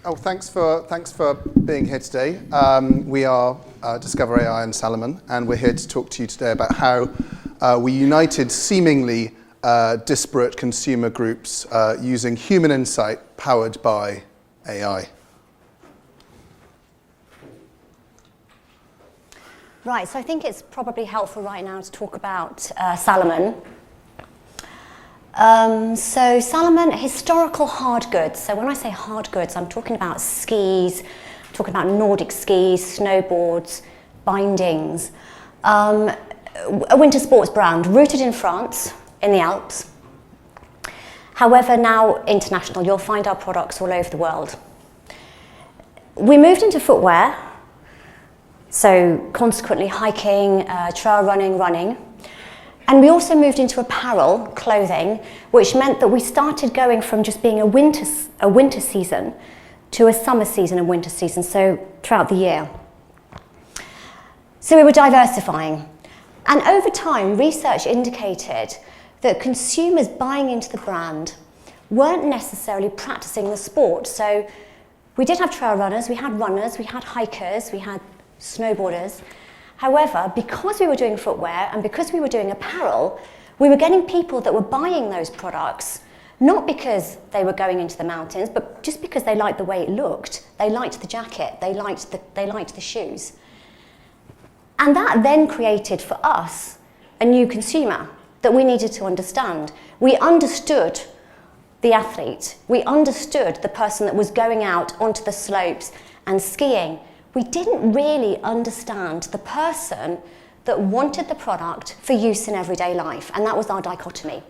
Oh, thanks for being here today. We are Discover AI and Salomon, and we're here to talk to you today about how we united seemingly disparate consumer groups using human insight powered by AI. Right, so I think it's probably helpful right now to talk about Salomon. So Salomon, historical hard goods. So when I say hard goods, I'm talking about skis, I'm talking about Nordic skis, snowboards, bindings. A winter sports brand rooted in France, in the Alps. However, now international, you'll find our products all over the world. We moved into footwear, so consequently hiking, trail running. And we also moved into apparel, clothing, which meant that we started going from just being a winter season to a summer season and winter season, so throughout the year. So we were diversifying. And over time, research indicated that consumers buying into the brand weren't necessarily practicing the sport. So we did have trail runners, we had hikers, we had snowboarders. However, because we were doing footwear and because we were doing apparel, we were getting people that were buying those products, not because they were going into the mountains, but just because they liked the way it looked. They liked the jacket, they liked the shoes. And that then created for us a new consumer that we needed to understand. We understood the athlete. We understood the person that was going out onto the slopes and skiing. We didn't really understand the person that wanted the product for use in everyday life, and that was our dichotomy.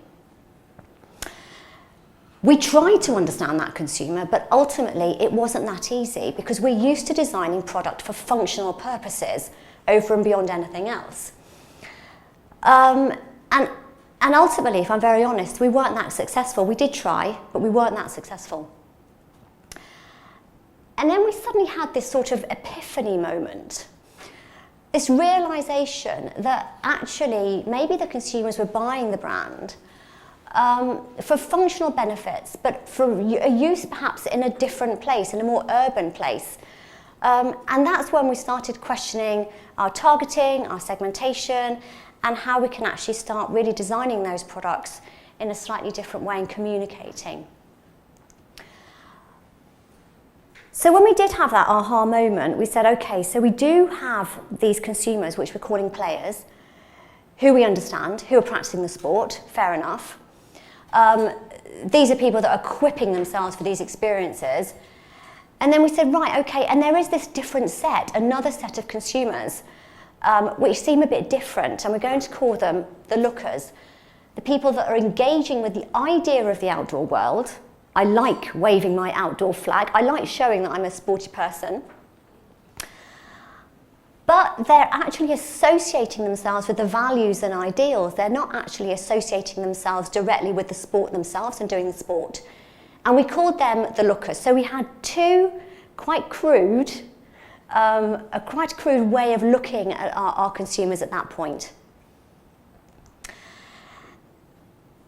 We tried to understand that consumer, but ultimately it wasn't that easy because we're used to designing product for functional purposes over and beyond anything else. And ultimately, if I'm very honest, we weren't that successful. We did try, but we weren't that successful. And then we suddenly had this sort of epiphany moment, this realization that actually maybe the consumers were buying the brand for functional benefits, but for a use perhaps in a different place, in a more urban place. And that's when we started questioning our targeting, our segmentation, and how we can actually start really designing those products in a slightly different way and communicating. So when we did have that aha moment, we said, okay, so we do have these consumers, which we're calling players, who we understand, who are practicing the sport, fair enough. These are people that are equipping themselves for these experiences. And then we said, right, okay, and there is this different set, another set of consumers, which seem a bit different, and we're going to call them the lookers, the people that are engaging with the idea of the outdoor world. I like waving my outdoor flag. I like showing that I'm a sporty person. But they're actually associating themselves with the values and ideals. They're not actually associating themselves directly with the sport themselves and doing the sport. And we called them the lookers. So we had two quite crude, a quite crude way of looking at our consumers at that point.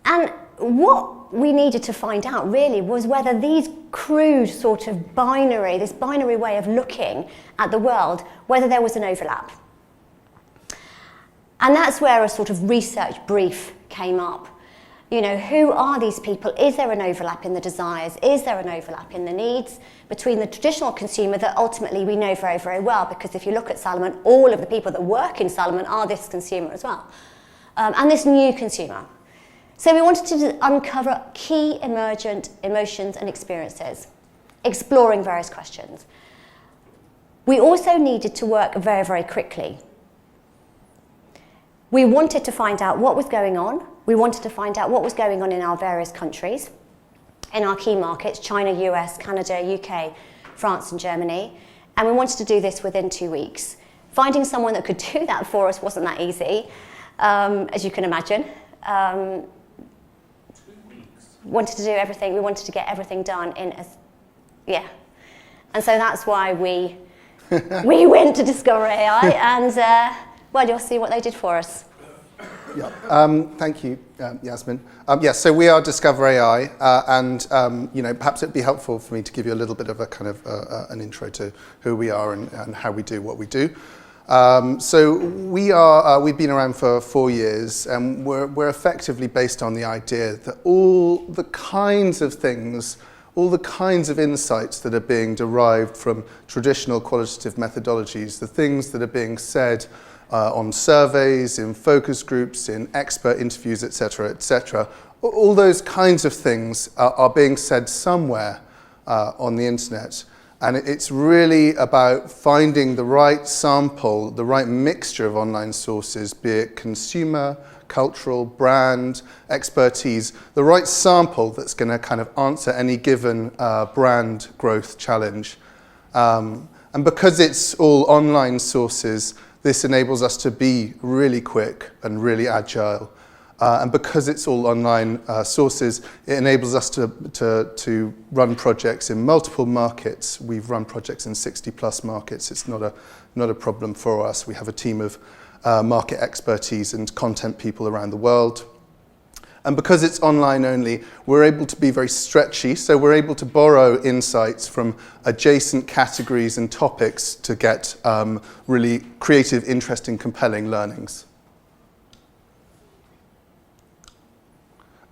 And what we needed to find out really was whether these crude sort of this binary way of looking at the world, whether there was an overlap. And that's where a sort of research brief came up. You know, who are these people? Is there an overlap in the desires? Is there an overlap in the needs between the traditional consumer that ultimately we know very, very well? Because if you look at Salomon, all of the people that work in Salomon are this consumer as well. And this new consumer. So we wanted to uncover key emergent emotions and experiences, exploring various questions. We also needed to work very, very quickly. We wanted to find out what was going on. We wanted to find out what was going on in our various countries, in our key markets, China, US, Canada, UK, France and Germany. And we wanted to do this within 2 weeks. Finding someone that could do that for us wasn't that easy, as you can imagine. Wanted to do everything, we wanted to get everything done and so that's why we went to Discover AI and well, you'll see what they did for us. Yeah. Thank you, Yasmin. So we are Discover AI, and perhaps it'd be helpful for me to give you a little bit of a kind of an intro to who we are and how we do what we do. So we've been around for 4 years, and we're effectively based on the idea that all the kinds of things, all the kinds of insights that are being derived from traditional qualitative methodologies, the things that are being said on surveys, in focus groups, in expert interviews, etc., all those kinds of things are being said somewhere on the internet. And it's really about finding the right sample, the right mixture of online sources, be it consumer, cultural, brand, expertise, the right sample that's going to kind of answer any given brand growth challenge. And because it's all online sources, this enables us to be really quick and really agile. And because it's all online sources, it enables us to run projects in multiple markets. We've run projects in 60 plus markets. It's not a problem for us. We have a team of market expertise and content people around the world. And because it's online only, we're able to be very stretchy. So we're able to borrow insights from adjacent categories and topics to get really creative, interesting, compelling learnings.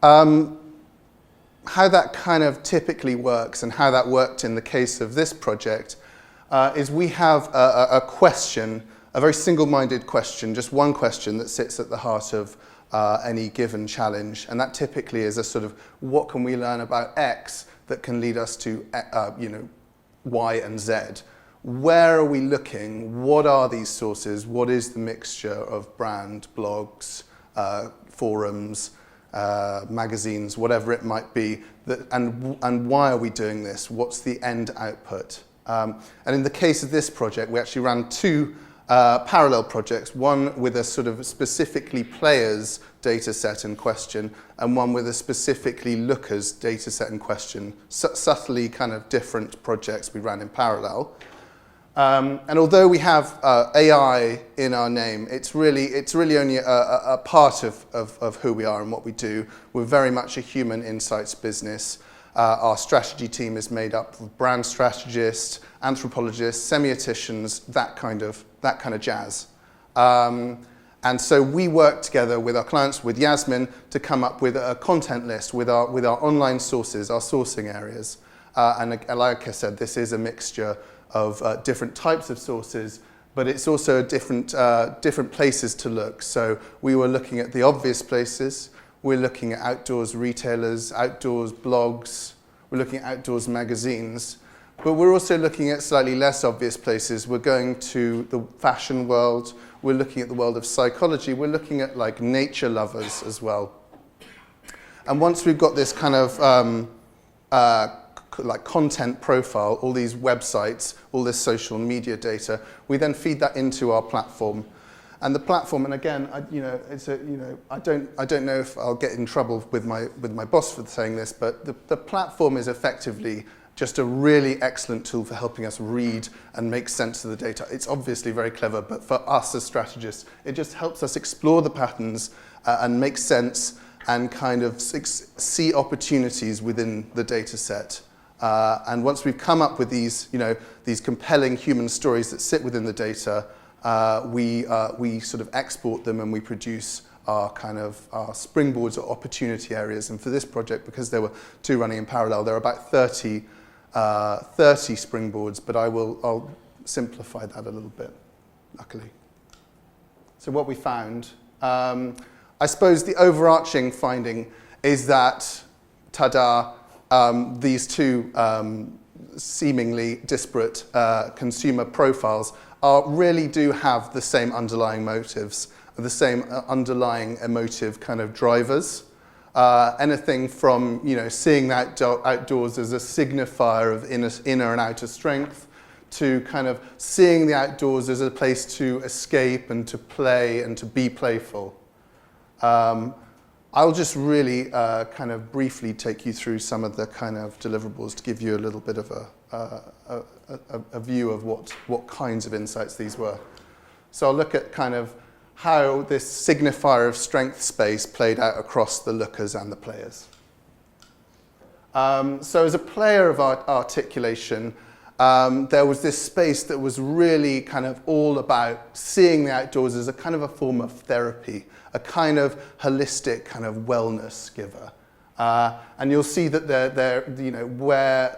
How that kind of typically works and how that worked in the case of this project is we have a question, a very single-minded question, just one question that sits at the heart of any given challenge. And that typically is a sort of, what can we learn about X that can lead us to Y and Z? Where are we looking? What are these sources? What is the mixture of brand, blogs, forums, magazines, whatever it might be, and why are we doing this? What's the end output? And in the case of this project, we actually ran two parallel projects, one with a sort of specifically players data set in question, and one with a specifically lookers data set in question. Subtly kind of different projects we ran in parallel. And although we have AI in our name, it's really only a part of who we are and what we do. We're very much a human insights business. Our strategy team is made up of brand strategists, anthropologists, semioticians, that kind of jazz. And so we work together with our clients, with Yasmin, to come up with a content list with our online sources, our sourcing areas. And like I said, this is a mixture of different types of sources, but it's also different places to look. So we were looking at the obvious places. We're looking at outdoors retailers, outdoors blogs. We're looking at outdoors magazines. But we're also looking at slightly less obvious places. We're going to the fashion world. We're looking at the world of psychology. We're looking at like nature lovers as well. And once we've got this kind of like content profile, all these websites, all this social media data, we then feed that into our platform. And the platform, and again, I don't know if I'll get in trouble with my boss for saying this, but the platform is effectively just a really excellent tool for helping us read and make sense of the data. It's obviously very clever, but for us as strategists, it just helps us explore the patterns and make sense and kind of see opportunities within the data set. And once we've come up with these compelling human stories that sit within the data, we sort of export them and we produce our springboards or opportunity areas. And for this project, because there were two running in parallel, there are about 30 springboards, but I'll simplify that a little bit, luckily. So what we found, I suppose the overarching finding is that, ta-da, these two seemingly disparate consumer profiles really do have the same underlying motives, the same underlying emotive kind of drivers. Anything from seeing the outdoors as a signifier of inner and outer strength, to kind of seeing the outdoors as a place to escape and to play and to be playful. I'll just really kind of briefly take you through some of the kind of deliverables to give you a little bit of a view of what kinds of insights these were. So I'll look at kind of how this signifier of strength space played out across the lookers and the players. So as a player of articulation, there was this space that was really kind of all about seeing the outdoors as a kind of a form of therapy, a kind of holistic kind of wellness giver. And you'll see that where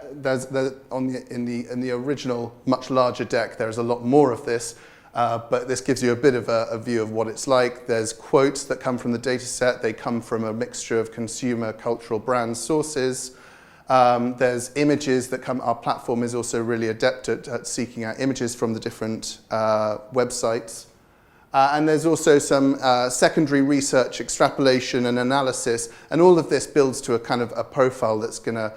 in the original much larger deck, there's a lot more of this, but this gives you a bit of a view of what it's like. There's quotes that come from the data set. They come from a mixture of consumer, cultural, brand sources. There's images that come. Our platform is also really adept at seeking out images from the different websites. And there's also some secondary research, extrapolation and analysis, and all of this builds to a kind of a profile that's going to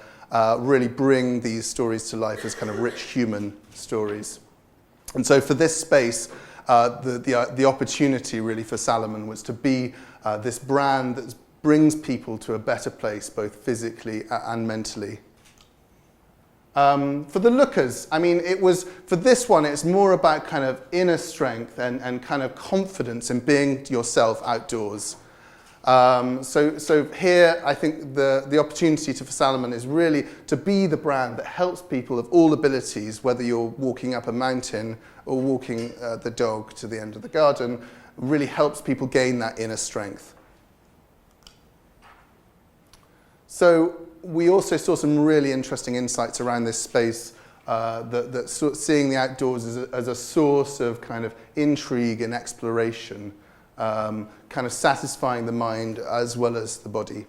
really bring these stories to life as kind of rich human stories. And so for this space, the opportunity really for Salomon was to be this brand that brings people to a better place, both physically and mentally. For the lookers, I mean, for this one, it's more about kind of inner strength and kind of confidence in being yourself outdoors. So here, I think the opportunity for Salomon is really to be the brand that helps people of all abilities, whether you're walking up a mountain or walking the dog to the end of the garden, really helps people gain that inner strength. So we also saw some really interesting insights around this space, seeing the outdoors as a source of kind of intrigue and exploration, kind of satisfying the mind as well as the body.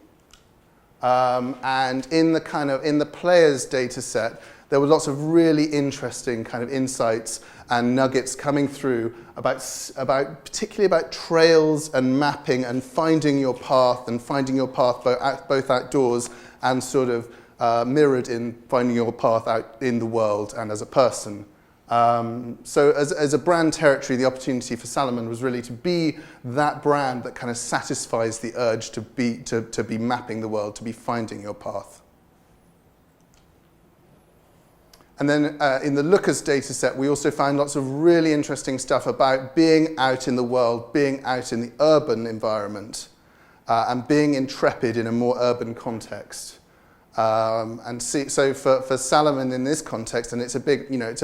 And in the players' data set, there were lots of really interesting kind of insights and nuggets coming through particularly about trails and mapping and finding your path both outdoors and sort of mirrored in finding your path out in the world and as a person. So as a brand territory, the opportunity for Salomon was really to be that brand that kind of satisfies the urge to be mapping the world, to be finding your path. And then in the Lookers data set, we also found lots of really interesting stuff about being out in the world, being out in the urban environment, and being intrepid in a more urban context. So for Salomon in this context, and it's a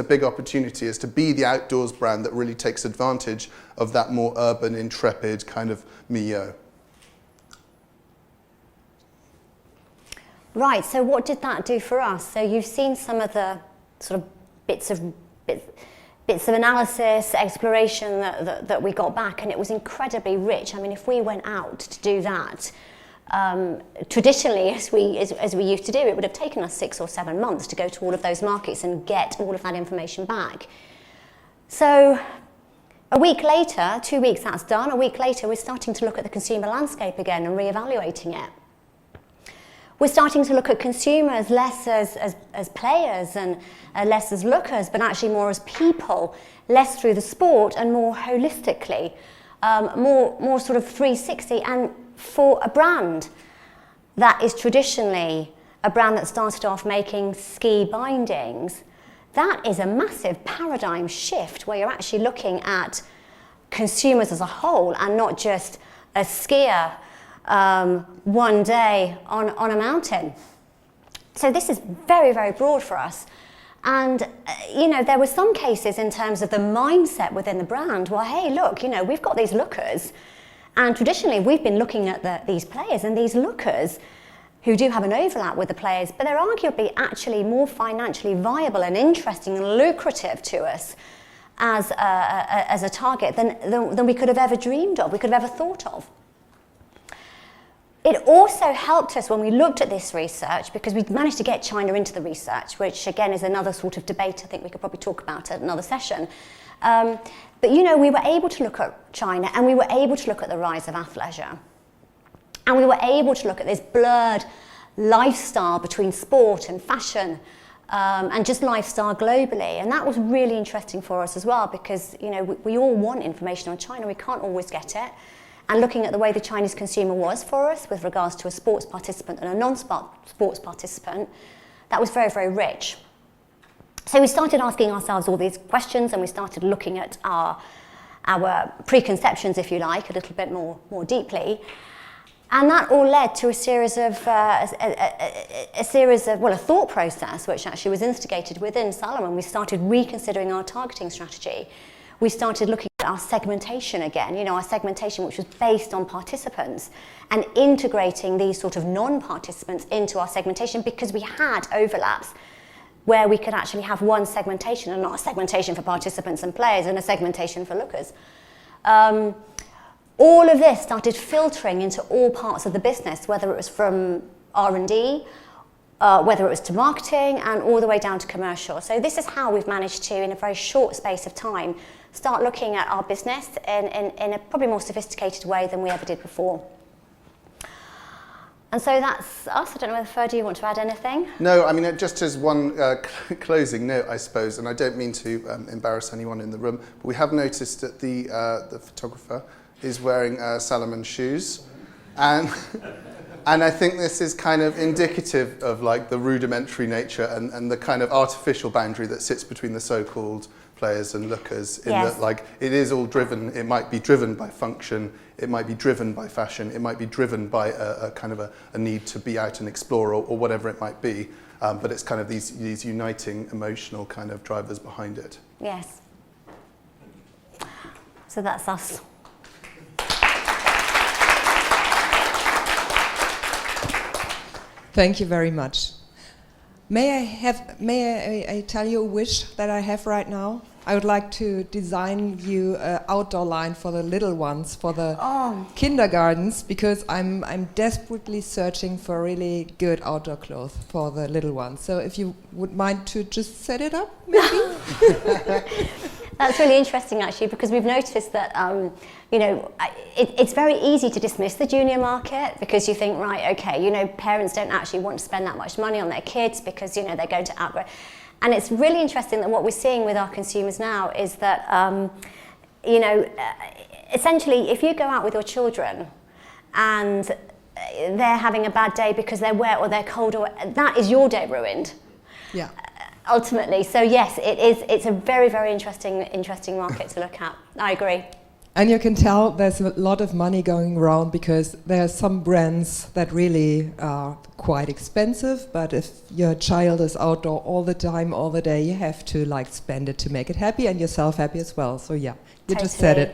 big opportunity, is to be the outdoors brand that really takes advantage of that more urban, intrepid kind of milieu. Right, so what did that do for us? So you've seen some of the sort of bits of analysis, exploration that we got back, and it was incredibly rich. I mean, if we went out to do that, traditionally, as we used to do, it would have taken us 6 or 7 months to go to all of those markets and get all of that information back. So a week later, 2 weeks that's done, a week later we're starting to look at the consumer landscape again and re-evaluating it. We're starting to look at consumers less as players and less as lookers, but actually more as people, less through the sport and more holistically, more sort of 360. And for a brand that is traditionally a brand that started off making ski bindings, that is a massive paradigm shift where you're actually looking at consumers as a whole and not just a skier one day on a mountain. So this is very, very broad for us. And, there were some cases in terms of the mindset within the brand where, hey, look, we've got these lookers. And traditionally, we've been looking at these players and these lookers who do have an overlap with the players, but they're arguably actually more financially viable and interesting and lucrative to us as a target than we could have ever dreamed of, we could have ever thought of. It also helped us when we looked at this research, because we managed to get China into the research, which again is another sort of debate I think we could probably talk about at another session. But we were able to look at China, and we were able to look at the rise of athleisure. And we were able to look at this blurred lifestyle between sport and fashion, and just lifestyle globally. And that was really interesting for us as well, because we all want information on China, we can't always get it. And looking at the way the Chinese consumer was for us with regards to a sports participant and a non-sports participant, that was very, very rich. So we started asking ourselves all these questions, and we started looking at our our preconceptions, if you like, a little bit more deeply. And that all led to a thought process which actually was instigated within Salomon. We started reconsidering our targeting strategy. We started looking at our segmentation again, our segmentation which was based on participants, and integrating these sort of non-participants into our segmentation, because we had overlaps where we could actually have one segmentation and not a segmentation for participants and players and a segmentation for lookers. All of this started filtering into all parts of the business, whether it was from R&D, whether it was to marketing, and all the way down to commercial. So this is how we've managed to, in a very short space of time, start looking at our business in a probably more sophisticated way than we ever did before. And so that's us. I don't know whether Ferdy, you want to add anything? No, I mean, just as one closing note, I suppose, and I don't mean to embarrass anyone in the room, but we have noticed that the photographer is wearing Salomon shoes, and I think this is kind of indicative of like the rudimentary nature and the kind of artificial boundary that sits between the so-called players and lookers, in that like it is all driven, it might be driven by function, it might be driven by fashion, it might be driven by a kind of a need to be out and explore, or whatever it might be, but it's kind of these uniting emotional kind of drivers behind it. Yes. So that's us. Thank you very much. May I tell you a wish that I have right now? I would like to design you an outdoor line for the little ones, for the kindergartens, because I'm desperately searching for really good outdoor clothes for the little ones. So if you would mind to just set it up, maybe? That's really interesting, actually, because we've noticed that, it's very easy to dismiss the junior market, because you think, right, okay, parents don't actually want to spend that much money on their kids because, they're going to outgrow. And it's really interesting that what we're seeing with our consumers now is that, essentially, if you go out with your children and they're having a bad day because they're wet or they're cold, that is your day ruined. Yeah. Ultimately, so yes, it's a very, very interesting market to look at. I agree. And you can tell there's a lot of money going around, because there are some brands that really are quite expensive, but if your child is outdoor all the time, all the day, you have to spend it to make it happy and yourself happy as well. So yeah, you Totally. just said it.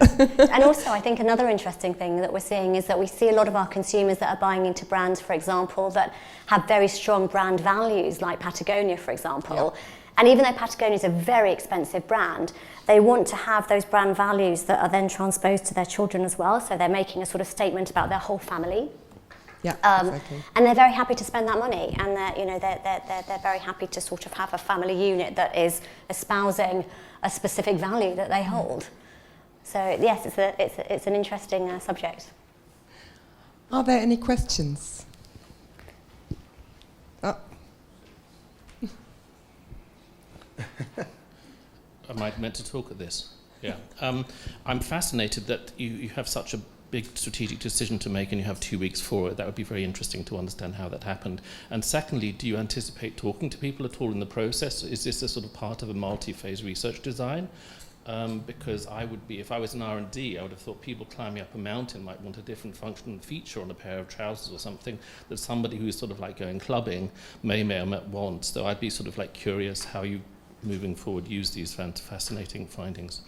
And also, I think another interesting thing that we're seeing is that we see a lot of our consumers that are buying into brands, for example, that have very strong brand values, like Patagonia, for example. Yeah. And even though Patagonia is a very expensive brand, they want to have those brand values that are then transposed to their children as well. So they're making a sort of statement about their whole family. Yeah, exactly. And they're very happy to spend that money, and they're very happy to sort of have a family unit that is espousing a specific value that they hold. So yes, it's an interesting subject. Are there any questions? Oh. Am I meant to talk at this? Yeah. I'm fascinated that you have such a big strategic decision to make and you have 2 weeks for it. That would be very interesting to understand how that happened. And secondly, do you anticipate talking to people at all in the process? Is this a sort of part of a multi-phase research design? Because I would be, if I was in R&D, I would have thought people climbing up a mountain might want a different function and feature on a pair of trousers or something that somebody who's sort of like going clubbing may or may want. So I'd be sort of like curious how you, moving forward, use these fascinating findings.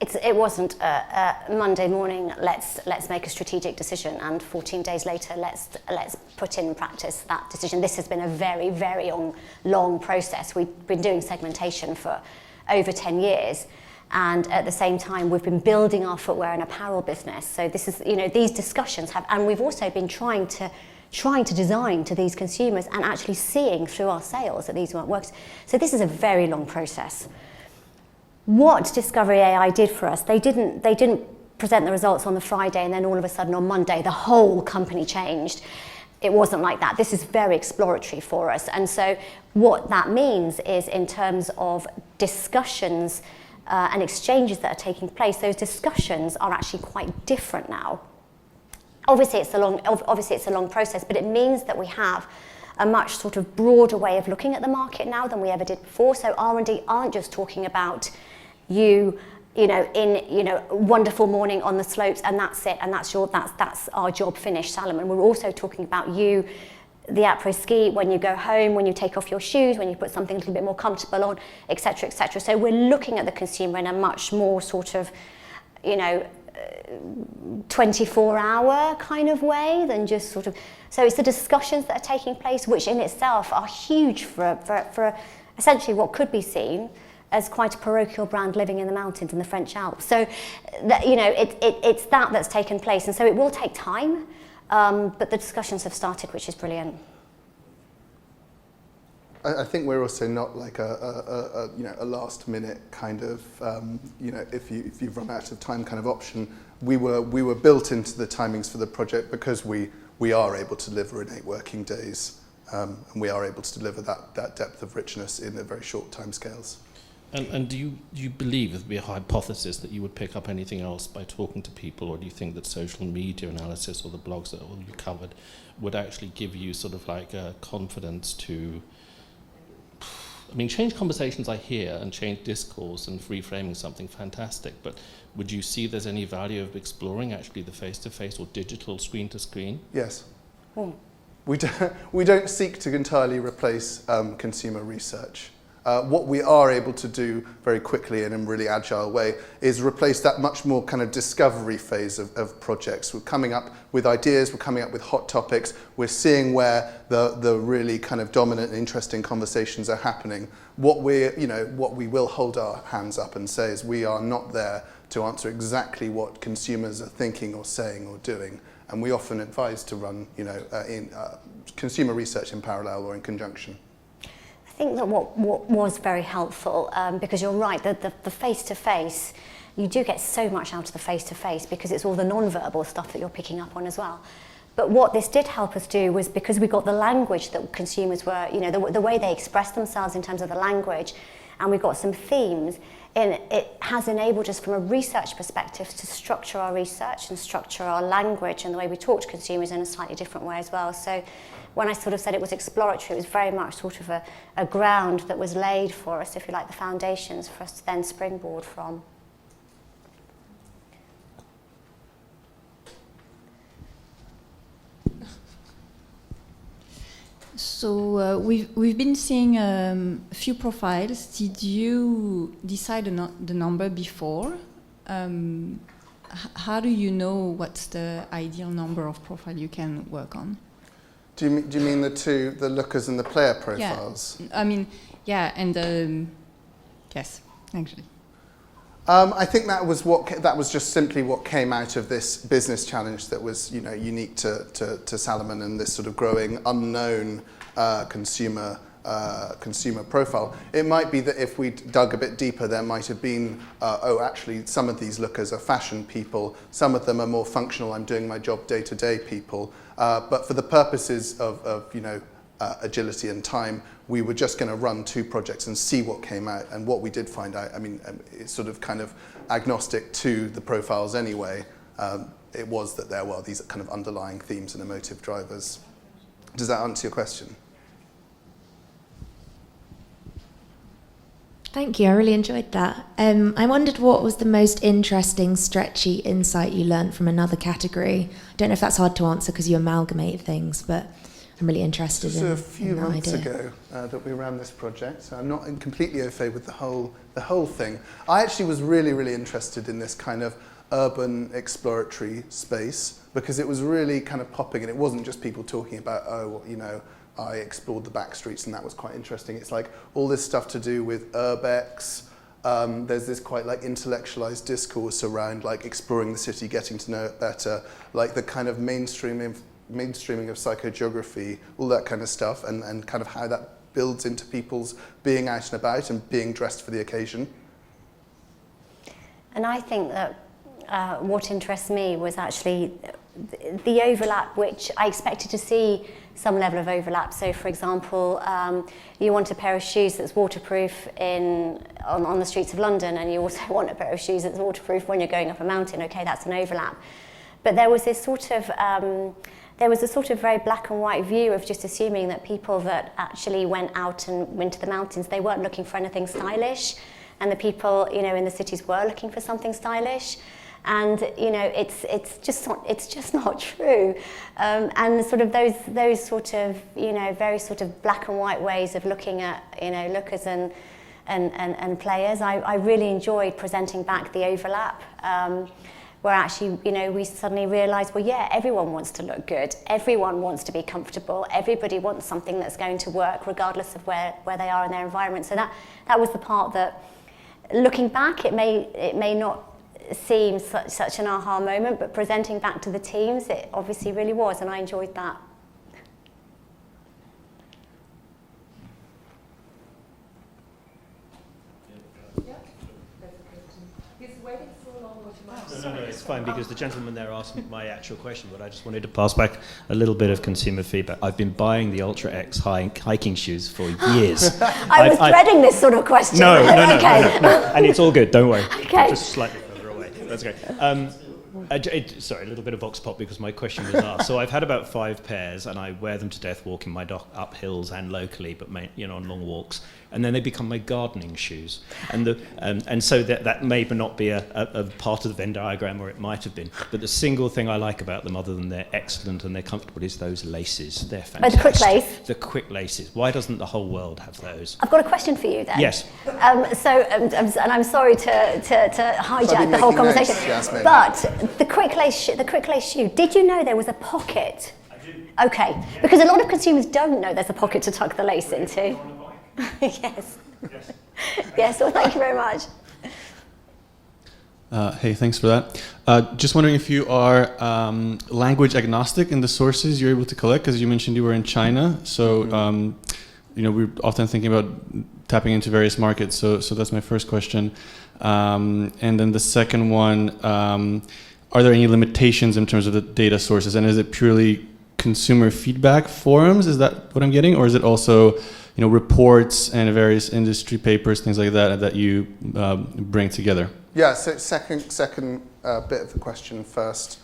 It wasn't Monday morning, let's make a strategic decision, and 14 days later, let's put in practice that decision. This has been a very, very long process. We've been doing segmentation for over 10 years. And at the same time, we've been building our footwear and apparel business. So this is, these discussions have, and we've also been trying to design to these consumers and actually seeing through our sales that these works. So this is a very long process. What Discovery AI did for us, they didn't present the results on the Friday and then all of a sudden on Monday the whole company changed. It wasn't like that. This is very exploratory for us. And so what that means is, in terms of discussions and exchanges that are taking place, those discussions are actually quite different now. Obviously it's a long process, but it means that we have a much sort of broader way of looking at the market now than we ever did before. So R&D aren't just talking about you wonderful morning on the slopes, and that's it, and that's our job finished, Salomon. We're also talking about you, the après-ski, when you go home, when you take off your shoes, when you put something a little bit more comfortable on, etc., etc. So we're looking at the consumer in a much more sort of, 24-hour kind of way than just sort of. So it's the discussions that are taking place, which in itself are huge for essentially what could be seen as quite a parochial brand living in the mountains in the French Alps. So, it's that's taken place, and so it will take time, but the discussions have started, which is brilliant. I think we're also not like a last minute kind of if you've run out of time kind of option. We were built into the timings for the project because we are able to deliver in 8 working days, and we are able to deliver that depth of richness in a very short timescales. And do you believe it would be a hypothesis that you would pick up anything else by talking to people, or do you think that social media analysis or the blogs that you covered would actually give you sort of like a confidence to, change conversations I hear and change discourse and reframing something fantastic, but would you see there's any value of exploring actually the face-to-face or digital screen-to-screen? Yes. We don't seek to entirely replace consumer research. What we are able to do very quickly and in a really agile way is replace that much more kind of discovery phase of projects. We're coming up with ideas, we're coming up with hot topics, we're seeing where the really kind of dominant and interesting conversations are happening. What we will hold our hands up and say is we are not there to answer exactly what consumers are thinking or saying or doing. And we often advise to run consumer research in parallel or in conjunction. I think that what was very helpful, because you're right, the face-to-face, you do get so much out of the face-to-face because it's all the non-verbal stuff that you're picking up on as well. But what this did help us do was, because we got the language that consumers were, the way they expressed themselves in terms of the language, and we got some themes, and it has enabled us from a research perspective to structure our research and structure our language and the way we talk to consumers in a slightly different way as well. So when I sort of said it was exploratory, it was very much sort of a ground that was laid for us, if you like, the foundations for us to then springboard from. So we've been seeing a few profiles. Did you decide the number before? How do you know what's the ideal number of profile you can work on? Do you mean the lookers and the player profiles? Yeah, and yes, actually. I think that was just simply what came out of this business challenge that was unique to Salomon and this sort of growing unknown consumer profile. It might be that if we dug a bit deeper, there might have been actually some of these lookers are fashion people, some of them are more functional, I'm doing my job day-to-day people, but for the purposes of agility and time, we were just going to run 2 projects and see what came out. And what we did find out, it's sort of kind of agnostic to the profiles anyway. It was that there were these kind of underlying themes and emotive drivers. Does that answer your question? Thank you, I really enjoyed that. I wondered what was the most interesting, stretchy insight you learned from another category. I don't know if that's hard to answer because you amalgamate things, but I'm really interested in that idea. A few months ago that we ran this project, so I'm not completely au fait with the whole thing. I actually was really, really interested in this kind of urban exploratory space because it was really kind of popping, and it wasn't just people talking about, I explored the back streets and that was quite interesting. It's like all this stuff to do with urbex. There's this quite like intellectualized discourse around like exploring the city, getting to know it better, like the kind of mainstreaming of psychogeography, all that kind of stuff, and kind of how that builds into people's being out and about and being dressed for the occasion. And I think that what interests me was actually the overlap, which I expected to see some level of overlap. So, for example, you want a pair of shoes that's waterproof on the streets of London, and you also want a pair of shoes that's waterproof when you're going up a mountain. Okay, that's an overlap. But there was this sort of very black and white view of just assuming that people that actually went out and went to the mountains, they weren't looking for anything stylish. and the people, you know, in the cities were looking for something stylish. And you know, it's just not true. And sort of those sort of, you know, very sort of black and white ways of looking at, you know, lookers and players. I really enjoyed presenting back the overlap, where actually, you know, we suddenly realised, well, yeah, everyone wants to look good, everyone wants to be comfortable, everybody wants something that's going to work regardless of where they are in their environment. So that was the part that, looking back, it may not seem such an aha moment, but presenting back to the teams, it obviously really was, and I enjoyed that. No, it's fine, because the gentleman there asked my actual question, but I just wanted to pass back a little bit of consumer feedback. I've been buying the Ultra X hiking shoes for years. I was dreading this sort of question. No, Okay. and it's all good, don't worry. Okay. Just slightly further away. That's okay. Sorry, a little bit of vox pop because my question was asked. So I've had about 5 pairs, and I wear them to death walking my dog up hills and locally, but you know, on long walks. And then they become my gardening shoes. And so that may not be a part of the Venn diagram, or it might have been. But the single thing I like about them, other than they're excellent and they're comfortable, is those laces. They're fantastic. Oh, the quick lace? The quick laces. Why doesn't the whole world have those? I've got a question for you then. Yes. And I'm sorry to hijack the whole conversation, but the quick lace shoe. Did you know there was a pocket? I do. Okay, because a lot of consumers don't know there's a pocket to tuck the lace into. Yes. Yes. Well, thank you very much. Hey, thanks for that. Just wondering if you are language agnostic in the sources you're able to collect, because you mentioned you were in China. So, you know, we're often thinking about tapping into various markets. So that's my first question. And then the second one, are there any limitations in terms of the data sources? And is it purely consumer feedback forums? Is that what I'm getting? Or is it also, you know, reports and various industry papers, things like that you bring together? Yeah, so second bit of the question first.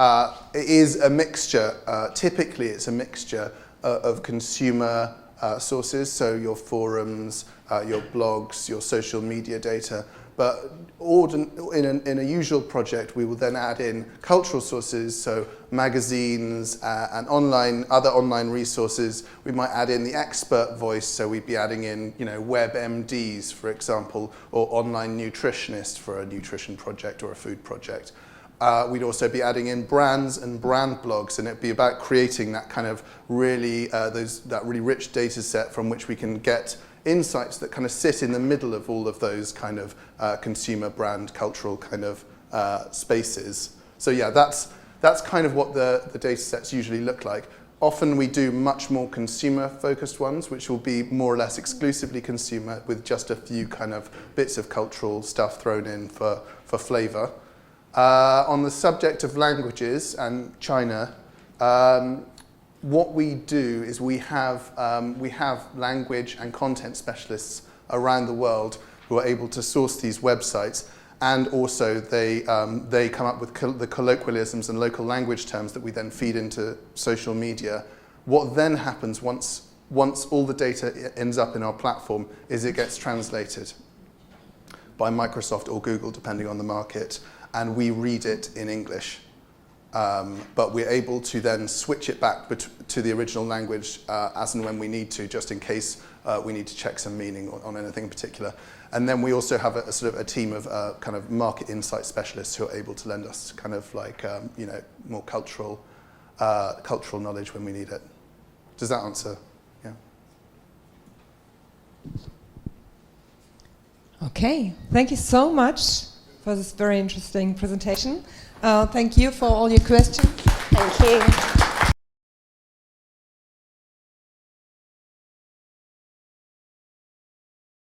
It is a mixture, typically it's a mixture of consumer sources, so your forums, your blogs, your social media data. But in a usual project, we will then add in cultural sources, so magazines and other online resources. We might add in the expert voice, so we'd be adding in, you know, WebMDs, for example, or online nutritionists for a nutrition project or a food project. We'd also be adding in brands and brand blogs, and it'd be about creating that kind of really that really rich data set from which we can get insights that kind of sit in the middle of all of those kind of consumer brand cultural kind of spaces. So yeah, that's kind of what the data sets usually look like. Often we do much more consumer focused ones, which will be more or less exclusively consumer, with just a few kind of bits of cultural stuff thrown in for flavor. On the subject of languages and China, what we do is we have language and content specialists around the world who are able to source these websites, and also they come up with the colloquialisms and local language terms that we then feed into social media. What then happens once all the data ends up in our platform is it gets translated by Microsoft or Google, depending on the market, and we read it in English. But we're able to then switch it back to the original language as and when we need to, just in case we need to check some meaning on anything in particular. And then we also have a sort of a team of kind of market insight specialists who are able to lend us kind of like you know, more cultural knowledge when we need it. Does that answer? Yeah. Okay, thank you so much for this very interesting presentation. Thank you for all your questions. Thank you.